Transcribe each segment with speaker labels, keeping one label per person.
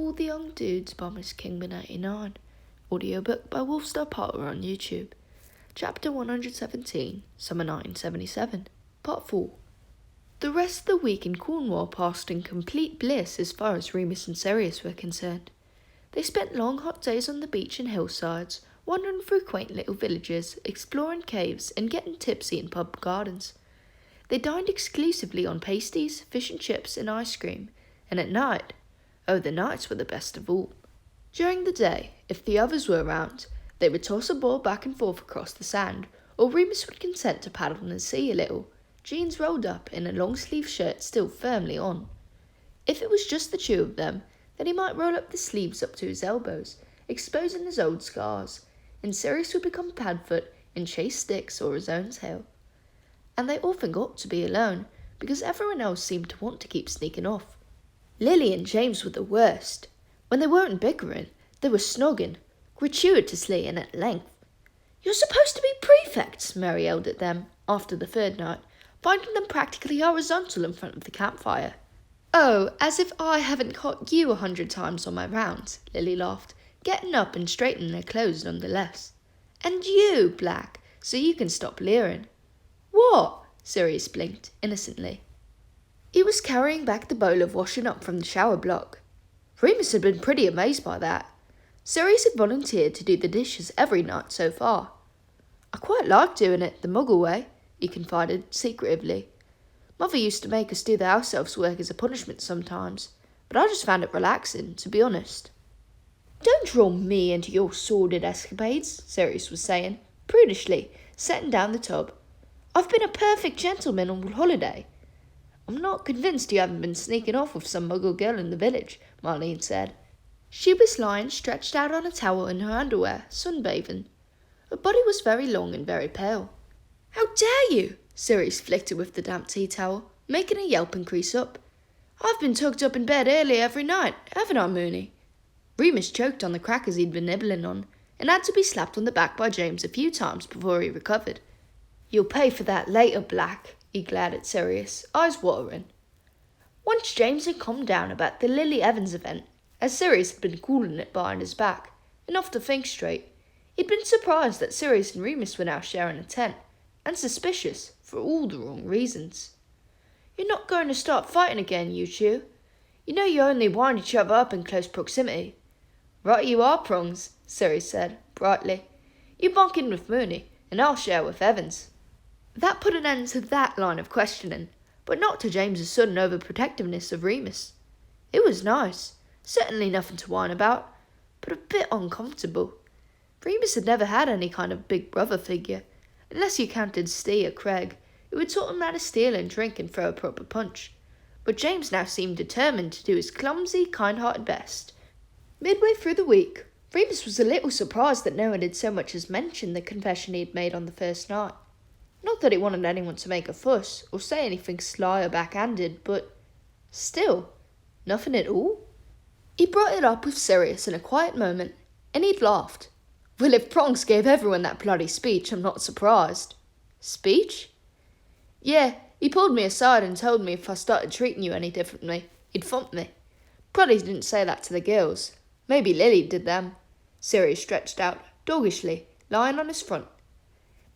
Speaker 1: All the Young Dudes by MsKingBean89. Audiobook by Wolfstar Potter on YouTube. Chapter 117, Summer 1977. Part 4. The rest of the week in Cornwall passed in complete bliss as far as Remus and Sirius were concerned. They spent long hot days on the beach and hillsides, wandering through quaint little villages, exploring caves, and getting tipsy in pub gardens. They dined exclusively on pasties, fish and chips, and ice cream, and at night, oh, the nights were the best of all. During the day, if the others were around, they would toss a ball back and forth across the sand, or Remus would consent to paddle in the sea a little, jeans rolled up and a long-sleeved shirt still firmly on. If it was just the two of them, then he might roll up the sleeves up to his elbows, exposing his old scars, and Sirius would become Padfoot and chase Styx or his own tail. And they often got to be alone, because everyone else seemed to want to keep sneaking off. Lily and James were the worst. When they weren't bickering, they were snogging, gratuitously and at length. "You're supposed to be prefects," Mary yelled at them after the third night, finding them practically horizontal in front of the campfire. "Oh, as if I haven't caught you 100 times on my rounds," Lily laughed, getting up and straightening her clothes nonetheless. "And you, Black, so you can stop leering." "What?" Sirius blinked innocently. He was carrying back the bowl of washing up from the shower block. Remus had been pretty amazed by that. Sirius had volunteered to do the dishes every night so far. "I quite like doing it the Muggle way," he confided secretively. "Mother used to make us do the house elves' work as a punishment sometimes, but I just found it relaxing, to be honest." "Don't draw me into your sordid escapades," Sirius was saying, prudishly, setting down the tub. "I've been a perfect gentleman all holiday." "I'm not convinced you haven't been sneaking off with some Muggle girl in the village," Marlene said. She was lying stretched out on a towel in her underwear, sunbathing. Her body was very long and very pale. "How dare you!" Sirius flicked her with the damp tea towel, making a yelp and crease up. "I've been tucked up in bed early every night, haven't I, Mooney?" Remus choked on the crackers he'd been nibbling on, and had to be slapped on the back by James a few times before he recovered. "You'll pay for that later, Black," he glared at Sirius, eyes watering. Once James had calmed down about the Lily Evans event, as Sirius had been calling it behind his back, enough to think straight, he'd been surprised that Sirius and Remus were now sharing a tent, and suspicious for all the wrong reasons. "You're not going to start fighting again, you two? You know you only wind each other up in close proximity." "Right you are, Prongs," Sirius said, brightly. "You bunk in with Mooney, and I'll share with Evans." That put an end to that line of questioning, but not to James's sudden overprotectiveness of Remus. It was nice, certainly nothing to whine about, but a bit uncomfortable. Remus had never had any kind of big brother figure, unless you counted Stee or Craig, who had taught him how to steal and drink and throw a proper punch. But James now seemed determined to do his clumsy, kind-hearted best. Midway through the week, Remus was a little surprised that no one had so much as mentioned the confession he had made on the first night. Not that he wanted anyone to make a fuss or say anything sly or backhanded, but still, nothing at all. He brought it up with Sirius in a quiet moment, and he'd laughed. "Well, if Prongs gave everyone that bloody speech, I'm not surprised." "Speech?" "Yeah, he pulled me aside and told me if I started treating you any differently, he'd thump me. Probably didn't say that to the girls. Maybe Lily did them." Sirius stretched out, doggishly, lying on his front.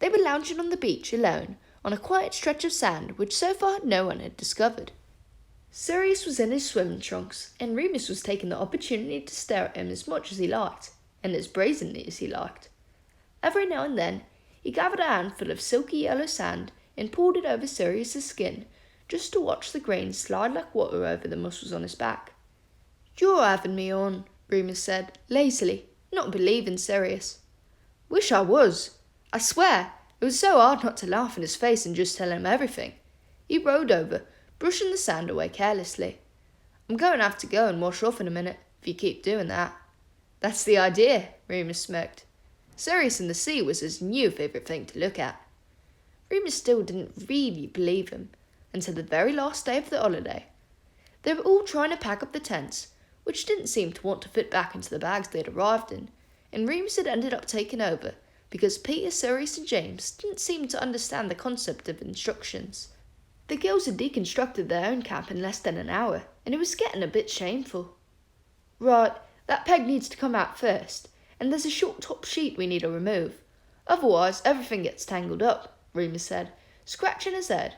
Speaker 1: They were lounging on the beach alone, on a quiet stretch of sand which so far no one had discovered. Sirius was in his swimming trunks, and Remus was taking the opportunity to stare at him as much as he liked, and as brazenly as he liked. Every now and then, he gathered a handful of silky yellow sand and poured it over Sirius's skin, just to watch the grains slide like water over the muscles on his back. "You're having me on," Remus said, lazily, not believing Sirius. "Wish I was. I swear, it was so hard not to laugh in his face and just tell him everything." He rode over, brushing the sand away carelessly. "I'm going to have to go and wash off in a minute, if you keep doing that." "That's the idea," Remus smirked. Sirius in the sea was his new favourite thing to look at. Remus still didn't really believe him, until the very last day of the holiday. They were all trying to pack up the tents, which didn't seem to want to fit back into the bags they'd arrived in, and Remus had ended up taking over, because Peter, Sirius and James didn't seem to understand the concept of instructions. The girls had deconstructed their own camp in less than an hour, and it was getting a bit shameful. Right, that peg needs to come out first, and there's a short top sheet we need to remove. Otherwise, everything gets tangled up, Remus said, scratching his head.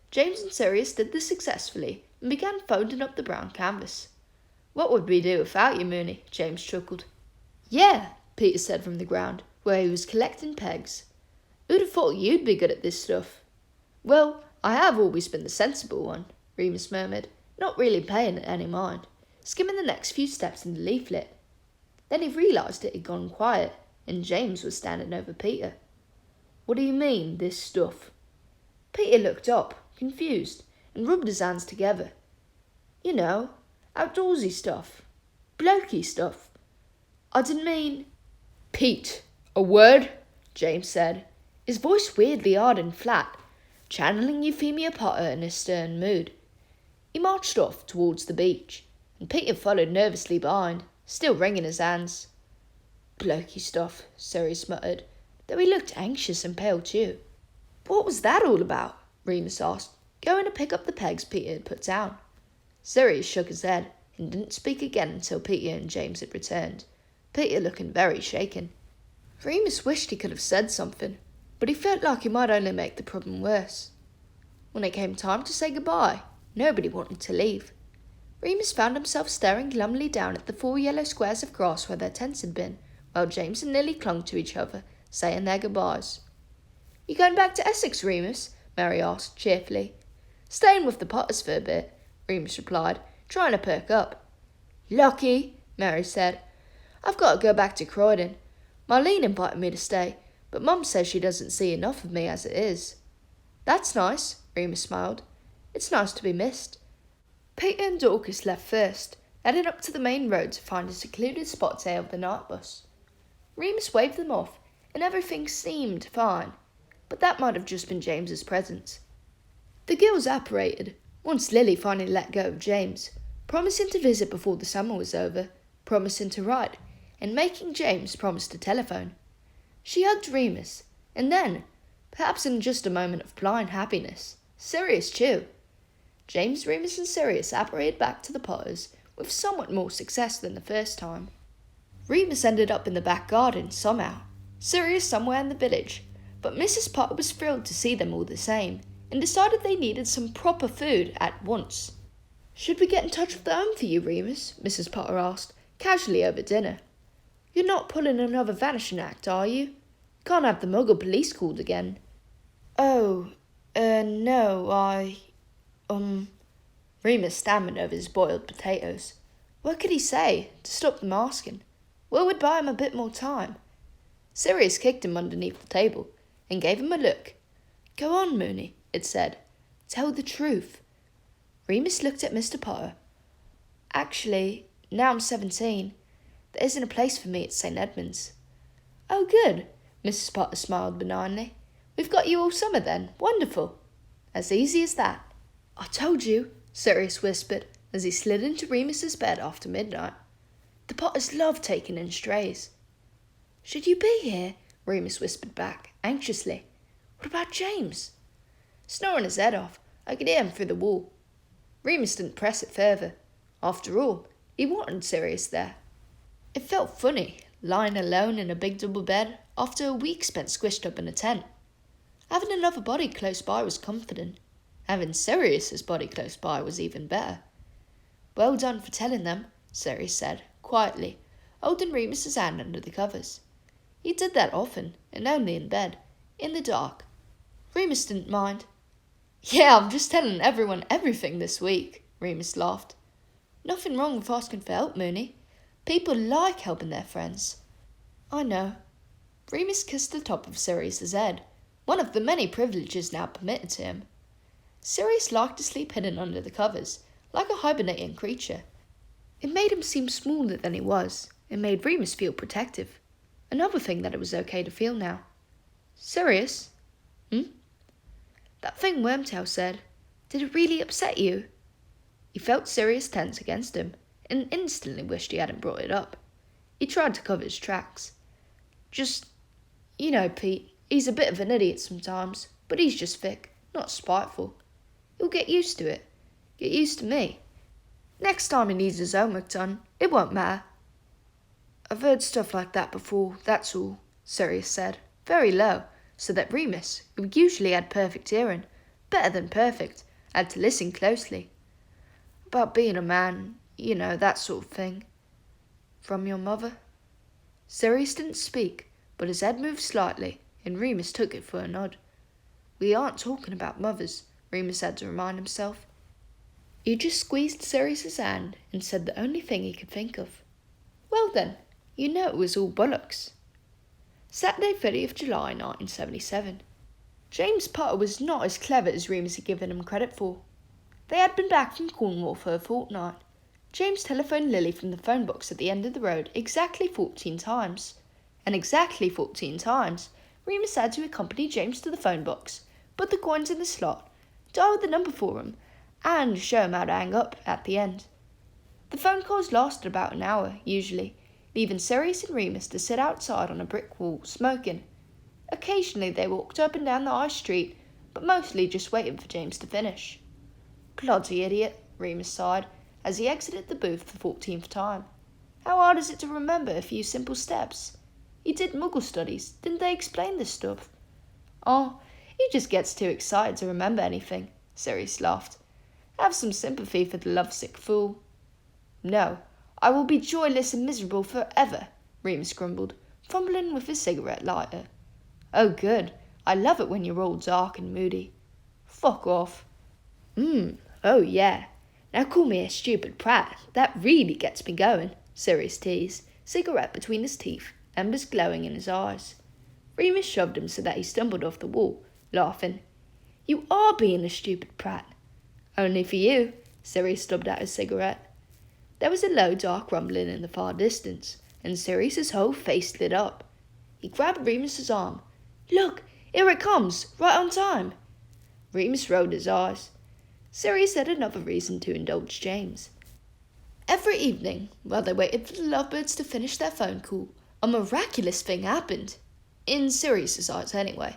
Speaker 1: James and Sirius did this successfully and began folding up the brown canvas. What would we do without you, Mooney? James chuckled. Yeah, Peter said from the ground, where he was collecting pegs. Who'd have thought you'd be good at this stuff? Well, I have always been the sensible one, Remus murmured, not really paying it any mind, skimming the next few steps in the leaflet. Then he realised it had gone quiet, and James was standing over Peter. What do you mean, this stuff? Peter looked up, confused, and rubbed his hands together. You know, outdoorsy stuff. Blokey stuff. I didn't mean... Pete, a word? James said, his voice weirdly hard and flat, channeling Euphemia Potter in a stern mood. He marched off towards the beach, and Peter followed nervously behind, still wringing his hands. Blokey stuff, Sirius muttered, though he looked anxious and pale too. What was that all about? Remus asked, going to pick up the pegs Peter had put down. Sirius shook his head and didn't speak again until Peter and James had returned, Peter looking very shaken. Remus wished he could have said something, but he felt like he might only make the problem worse. When it came time to say goodbye, nobody wanted to leave. Remus found himself staring glumly down at the 4 yellow squares of grass where their tents had been, while James and Lily clung to each other, saying their goodbyes. You going back to Essex, Remus? Mary asked cheerfully. Staying with the Potters for a bit, Remus replied, trying to perk up. Lucky, Mary said. I've got to go back to Croydon. Marlene invited me to stay, but Mum says she doesn't see enough of me as it is. That's nice, Remus smiled. It's nice to be missed. Peter and Dorcas left first, headed up to the main road to find a secluded spot to hail the night bus. Remus waved them off, and everything seemed fine, but that might have just been James's presence. The girls apparated, once Lily finally let go of James, promising to visit before the summer was over, promising to write, and making James promise to telephone. She hugged Remus, and then, perhaps in just a moment of blind happiness, Sirius too. James, Remus and Sirius apparated back to the Potters with somewhat more success than the first time. Remus ended up in the back garden somehow, Sirius somewhere in the village, but Mrs. Potter was thrilled to see them all the same, and decided they needed some proper food at once. Should we get in touch with the home for you, Remus? Mrs. Potter asked, casually over dinner. You're not pulling another vanishing act, are you? Can't have the Muggle police called again. Oh, no, Remus stammered over his boiled potatoes. What could he say to stop them asking? What would buy him a bit more time? Sirius kicked him underneath the table and gave him a look. Go on, Mooney, it said. Tell the truth. Remus looked at Mr. Potter. Actually, now I'm 17, there isn't a place for me at St. Edmund's. Oh, good, Mrs. Potter smiled benignly. We've got you all summer then. Wonderful. As easy as that. I told you, Sirius whispered as he slid into Remus's bed after midnight. The Potters love taking in strays. Should you be here? Remus whispered back, anxiously. What about James? Snoring his head off, I could hear him through the wall. Remus didn't press it further. After all, he wanted Sirius there. It felt funny, lying alone in a big double bed after a week spent squished up in a tent. Having another body close by was comforting. Having Sirius's body close by was even better. Well done for telling them, Sirius said, quietly, holding Remus's hand under the covers. He did that often, and only in bed, in the dark. Remus didn't mind. Yeah, I'm just telling everyone everything this week, Remus laughed. Nothing wrong with asking for help, Mooney. People like helping their friends. I know. Remus kissed the top of Sirius's head, one of the many privileges now permitted to him. Sirius liked to sleep hidden under the covers, like a hibernating creature. It made him seem smaller than he was, and made Remus feel protective. Another thing that it was okay to feel now. Sirius? That thing Wormtail said, did it really upset you? He felt Sirius tense against him, and instantly wished he hadn't brought it up. He tried to cover his tracks. Just, you know, Pete, he's a bit of an idiot sometimes, but he's just thick, not spiteful. He'll get used to it. Get used to me. Next time he needs his homework done, it won't matter. I've heard stuff like that before, that's all, Sirius said, very low, so that Remus, who usually had perfect hearing, better than perfect, had to listen closely. About being a man, you know, that sort of thing. From your mother? Sirius didn't speak, but his head moved slightly, and Remus took it for a nod. We aren't talking about mothers, Remus had to remind himself. He just squeezed Sirius's hand and said the only thing he could think of. Well then, you know it was all bollocks. Saturday, 30th July 1977. James Potter was not as clever as Remus had given him credit for. They had been back from Cornwall for a fortnight. James telephoned Lily from the phone box at the end of the road exactly 14 times. And exactly 14 times, Remus had to accompany James to the phone box, put the coins in the slot, dial the number for him, and show him how to hang up at the end. The phone calls lasted about an hour, usually, leaving Sirius and Remus to sit outside on a brick wall, smoking. Occasionally they walked up and down the high street, but mostly just waited for James to finish. Bloody idiot, Remus sighed, as he exited the booth the 14th time. How hard is it to remember a few simple steps? You did Muggle studies, didn't they explain this stuff? Oh, he just gets too excited to remember anything, Sirius laughed. Have some sympathy for the lovesick fool. No, I will be joyless and miserable forever, Remus grumbled, fumbling with his cigarette lighter. Oh good, I love it when you're all dark and moody. Fuck off. Oh yeah. Now call me a stupid prat, that really gets me going, Sirius teased, cigarette between his teeth, embers glowing in his eyes. Remus shoved him so that he stumbled off the wall, laughing. You are being a stupid prat. Only for you, Sirius stubbed out his cigarette. There was a low, dark rumbling in the far distance, and Sirius's whole face lit up. He grabbed Remus's arm. Look, here it comes, right on time. Remus rolled his eyes. Sirius had another reason to indulge James. Every evening, while they waited for the lovebirds to finish their phone call, a miraculous thing happened. In Sirius's eyes, anyway.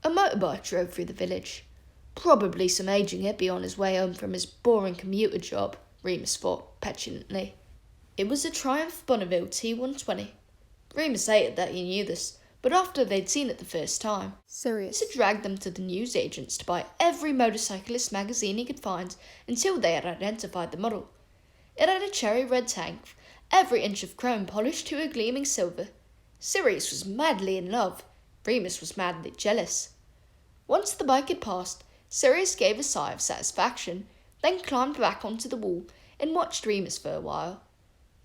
Speaker 1: A motorbike drove through the village. Probably some aging hippie on his way home from his boring commuter job, Remus thought petulantly. It was a Triumph Bonneville T120. Remus hated that he knew this, but after they'd seen it the first time, Sirius had dragged them to the newsagents to buy every motorcyclist magazine he could find until they had identified the model. It had a cherry red tank, every inch of chrome polished to a gleaming silver. Sirius was madly in love. Remus was madly jealous. Once the bike had passed, Sirius gave a sigh of satisfaction, then climbed back onto the wall and watched Remus for a while.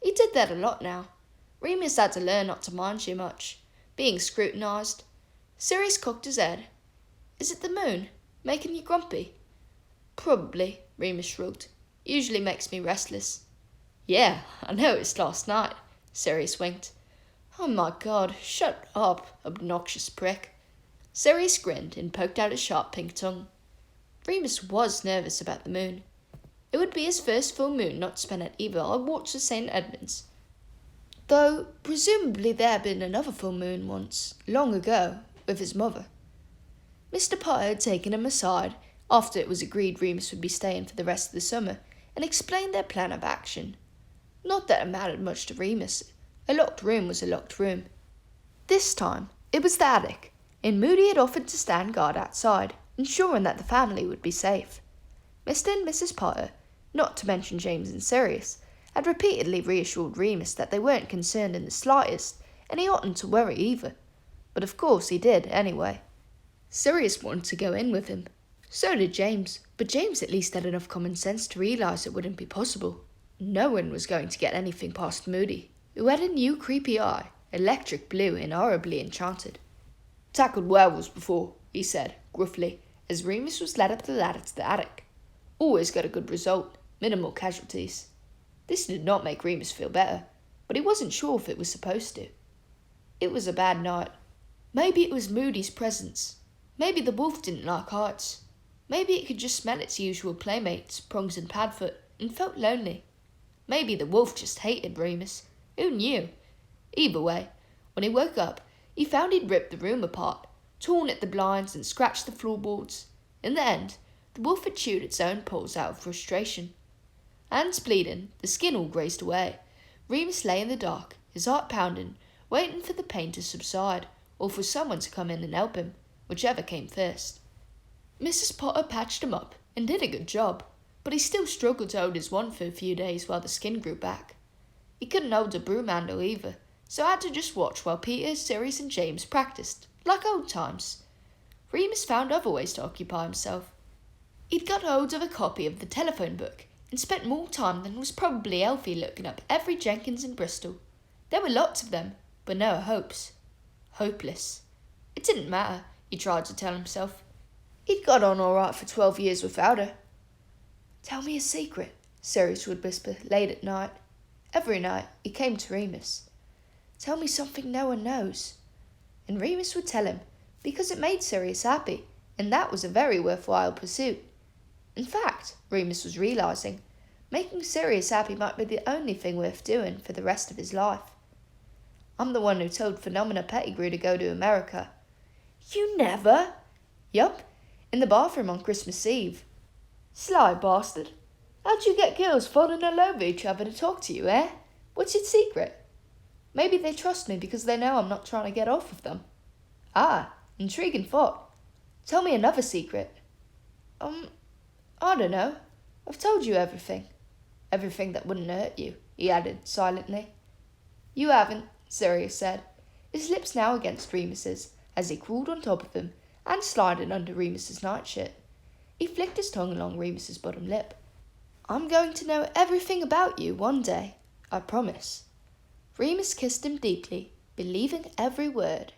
Speaker 1: He did that a lot now. Remus had to learn not to mind too much, being scrutinised. Sirius cocked his head. Is it the moon, making you grumpy? Probably, Remus shrugged. Usually makes me restless. Yeah, I noticed last night, Sirius winked. Oh my god, shut up, obnoxious prick. Sirius grinned and poked out his sharp pink tongue. Remus was nervous about the moon. It would be his first full moon not spent at either Hogwarts or St. Edmunds. Though, presumably there had been another full moon once, long ago, with his mother. Mr. Potter had taken him aside, after it was agreed Remus would be staying for the rest of the summer, and explained their plan of action. Not that it mattered much to Remus. A locked room was a locked room. This time, it was the attic, and Moody had offered to stand guard outside, ensuring that the family would be safe. Mr. and Mrs. Potter, not to mention James and Sirius, had repeatedly reassured Remus that they weren't concerned in the slightest, and he oughtn't to worry either. But of course he did, anyway. Sirius wanted to go in with him. So did James, but James at least had enough common sense to realise it wouldn't be possible. No one was going to get anything past Moody, who had a new creepy eye, electric blue and horribly enchanted. Tackled werewolves before, he said, gruffly, as Remus was led up the ladder to the attic. Always got a good result, minimal casualties. This did not make Remus feel better, but he wasn't sure if it was supposed to. It was a bad night. Maybe it was Moody's presence. Maybe the wolf didn't like heights. Maybe it could just smell its usual playmates, Prongs and Padfoot, and felt lonely. Maybe the wolf just hated Remus. Who knew? Either way, when he woke up, he found he'd ripped the room apart, torn at the blinds and scratched the floorboards. In the end, the wolf had chewed its own paws out of frustration. Hands bleeding, the skin all grazed away, Remus lay in the dark, his heart pounding, waiting for the pain to subside, or for someone to come in and help him, whichever came first. Mrs. Potter patched him up and did a good job, but he still struggled to hold his wand for a few days while the skin grew back. He couldn't hold a broom handle either, so had to just watch while Peter, Sirius and James practiced, like old times. Remus found other ways to occupy himself. He'd got hold of a copy of the telephone book and spent more time than was probably healthy looking up every Jenkins in Bristol. There were lots of them, but no hopes. Hopeless. It didn't matter, he tried to tell himself. He'd got on all right for 12 years without her. Tell me a secret, Sirius would whisper late at night. Every night he came to Remus. Tell me something no one knows. And Remus would tell him, because it made Sirius happy, and that was a very worthwhile pursuit. In fact, Remus was realising, making Sirius happy might be the only thing worth doing for the rest of his life. I'm the one who told Phenomena Pettigrew to go to America. You never? Yup, in the bathroom on Christmas Eve. Sly bastard. How'd you get girls falling all over each other to talk to you, eh? What's your secret? Maybe they trust me because they know I'm not trying to get off of them. Ah, intriguing thought. Tell me another secret. I don't know. I've told you everything. Everything that wouldn't hurt you, he added silently. You haven't, Sirius said, his lips now against Remus's, as he crawled on top of him and slided under Remus's nightshirt. He flicked his tongue along Remus's bottom lip. I'm going to know everything about you one day, I promise. Remus kissed him deeply, believing every word.